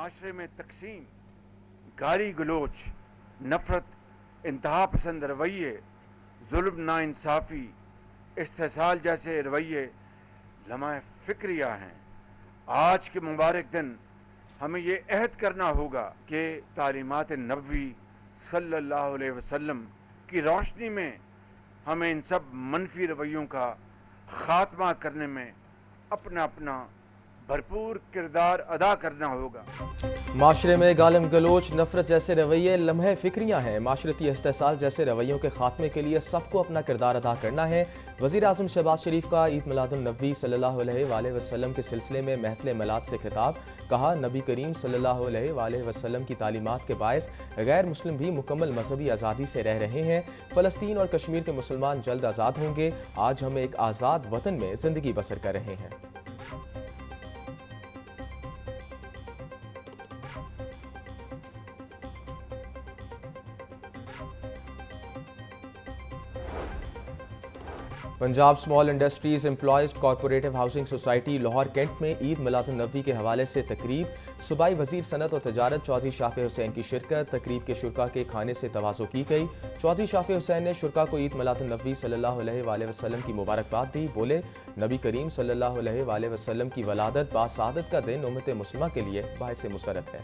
माशरे में तकसीम, गाली गलोच, नफ़रत, इंतहा पसंद रवैये, जुल्म नाइंसाफ़ी, इस्तेसाल जैसे रवैये लम्हा फ़िक्रिया हैं। आज के मुबारक दिन हमें ये अहद करना होगा कि तालीमात नबवी सल्लल्लाहु अलैहि वसल्लम की रोशनी में हमें इन सब मनफी रवैयों का ख़ात्मा करने में अपना अपना भरपूर किरदार अदा करना होगा। माशरे में गालम गलोच, नफरत जैसे रवैये लम्हे फिक्रियाँ हैं। माशरती इस्तेसाल जैसे रवैयों के खात्मे के लिए सबको अपना किरदार अदा करना है। वज़ीर आज़म शहबाज शरीफ का ईद मिलादुन्नबी सल्लल्लाहु अलैहि वसल्लम के सिलसिले में महफिल मिलाद से खिताब। कहा, नबी करीम सल्लल्लाहु अलैहि वसल्लम की तालीमात के बायस गैर मुस्लिम भी मुकम्मल मजहबी आज़ादी से रह रहे हैं। फ़लस्तीन और कश्मीर के मुसलमान जल्द आज़ाद होंगे। आज हम एक आज़ाद वतन में ज़िंदगी बसर कर रहे हैं। Punjab small industries employees cooperative housing society Lahore cantt में ईद मिलादुन्नबी के हवाले से तकरीब। सूबाई वजीर सनत और तजारत चौधरी शाफे हुसैन की शिरकत। तकरीब के शुरका के खाने से तवाज़ो की गई। चौधरी शाफे हुसैन ने शुरका को ईद मिलादुन्नबी सल्लल्लाहु अलैहि वसल्लम की मुबारकबाद दी। बोले, नबी करीम सल्लल्लाहु अलैहि वसल्लम की वलादत बासादत का दिन उम्मत मुस्लिमा के लिए बाइस मुसरत है।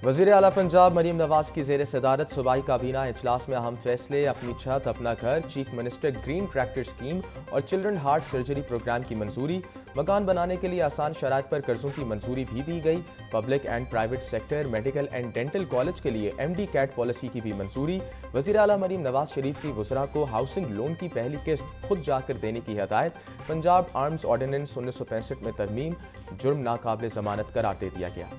वज़ीर आला पंजाब मरीम नवाज की ज़ेर सदारत सूबाई काबीना इजलास में अहम फैसले। अपनी छत अपना घर, chief minister green tractor scheme और चिल्ड्रन हार्ट सर्जरी प्रोग्राम की मंजूरी। मकान बनाने के लिए आसान शराइत पर कर्जों की मंजूरी भी दी गई। Public and private sector, medical and dental college के लिए MD कैट पॉलिसी की भी मंजूरी। वज़ीर आला मरीम नवाज शरीफ की वज़रा को हाउसिंग लोन की पहली किस्त खुद जाकर देने की हदायत। पंजाब आर्म्स ऑर्डिनेंस 1965 में तरमीम, जुर्म नाकाबिल ज़मानत करार दे दिया गया।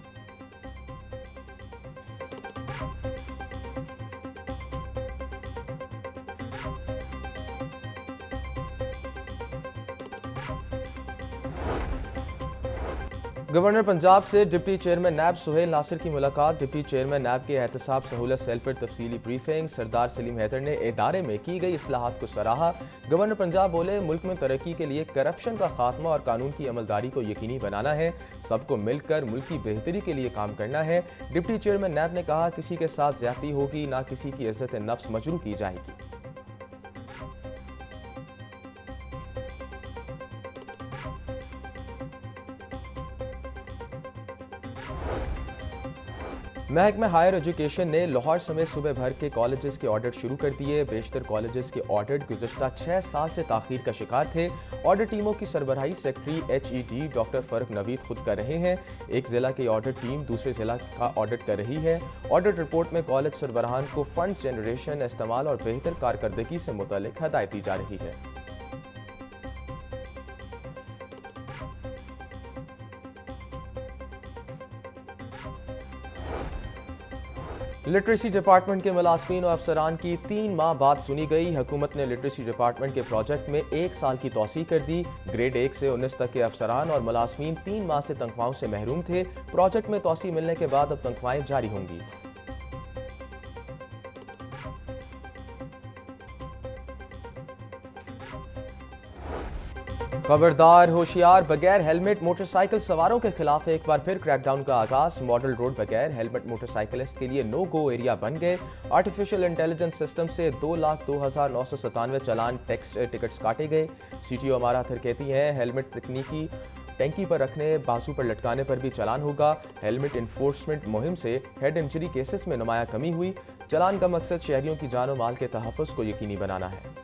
गवर्नर पंजाब से डिप्टी चेयरमैन नैब सुहेल नासिर की मुलाकात। डिप्टी चेयरमैन नैब के एहतसाब सहूलत सेल पर तफसीली ब्रीफिंग। सरदार सलीम हैदर ने इदारे में की गई इस्लाहात को सराहा। गवर्नर पंजाब बोले, मुल्क में तरक्की के लिए करप्शन का खात्मा और कानून की अमलदारी को यकीनी बनाना है। सबको मिलकर मुल्क की बेहतरी के लिए काम करना है। डिप्टी चेयरमैन नैब ने कहा, किसी के साथ ज्यादती होगी ना किसी की इज्जत नफ्स मजरू की जाएगी। महकमा हायर एजुकेशन ने लाहौर समेत सूबे भर के कॉलेजेस के ऑडिट शुरू कर दिए। बेशतर कॉलेजेस के ऑडिट गुज़श्ता 6 साल से ताख़ीर का शिकार थे। ऑडिट टीमों की सरबराही secretary HED doctor Farrukh Naveed खुद कर रहे हैं। एक ज़िला की ऑडिट टीम दूसरे ज़िला का ऑडिट कर रही है। ऑडिट रिपोर्ट में कॉलेज सरबराहान को फंड्स जनरेशन, इस्तेमाल और बेहतर कारकर्दगी से मुतल्लिक हदायत दी जा रही है। लिटरेसी डिपार्टमेंट के मुलाजमीन और अफसरान की 3 माह बाद सुनी गई। हुकूमत ने लिटरेसी डिपार्टमेंट के प्रोजेक्ट में 1 साल की तोसी कर दी। ग्रेड 1 से 19 तक के अफसरान और मुलाजमीन 3 माह से तनख्वाहों से महरूम थे। प्रोजेक्ट में तोसी मिलने के बाद अब तनख्वाहें जारी होंगी। खबरदार, होशियार, बगैर हेलमेट मोटरसाइकिल सवारों के खिलाफ एक बार फिर क्रैकडाउन का आगाज। मॉडल रोड बगैर हेलमेट मोटरसाइकिलिस्ट के लिए नो गो एरिया बन गए। आर्टिफिशियल इंटेलिजेंस सिस्टम से 2,02,997 चालान टैक्स टिकट्स काटे गए। CTO अमारा अथर कहती हैं, हेलमेट तकनीकी टैंकी पर रखने, बाजू पर लटकाने पर भी चालान होगा। हेलमेट इन्फोर्समेंट मुहिम से हेड इंजरी केसेस में नुमाया कमी हुई। चालान का मकसद शहरियों की जान और माल के तहफ़्फ़ुज़ को यकीनी बनाना है।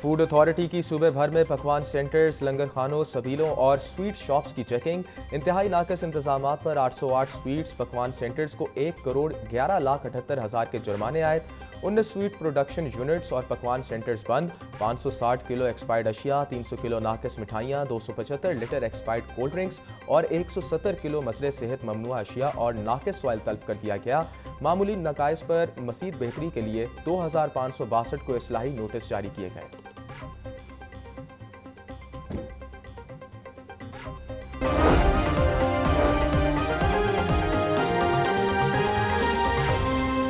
फूड अथॉरिटी की सूबे भर में पकवान सेंटर्स, लंगर खानों, सबीलों और स्वीट शॉप्स की चेकिंग। इंतहाई नाकस इंतजामात पर 808 स्वीट्स पकवान सेंटर्स को 1,11,78,000 के जुर्माने आए। 19 स्वीट प्रोडक्शन यूनिट्स और पकवान सेंटर्स बंद। 560 किलो एक्सपायर्ड अशिया, 300 किलो नाकस मिठाइयाँ, 275 लीटर एक्सपायर्ड कोल्ड ड्रिंक्स और 170 किलो मसले सेहत ममनुआ अशिया और नाकस ऑयल तल्फ कर दिया गया। मामूली नकाइस पर मज़ीद बेहतरी के लिए 2,562 को इस्लाही नोटिस जारी किए गए।